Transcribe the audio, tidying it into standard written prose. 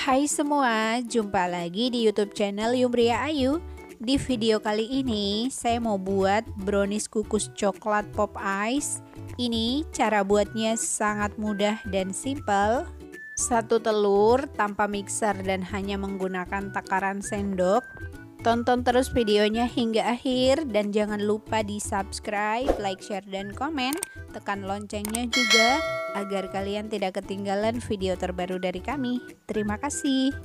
Hai semua, jumpa lagi di YouTube channel Yumria Ayu. Di video kali ini saya mau buat brownies kukus coklat pop ice. Ini cara buatnya sangat mudah dan simple. 1 telur tanpa mixer dan hanya menggunakan takaran sendok. Tonton terus videonya hingga akhir dan jangan lupa di subscribe, like, share, dan komen. Tekan loncengnya juga agar kalian tidak ketinggalan video terbaru dari kami. Terima kasih.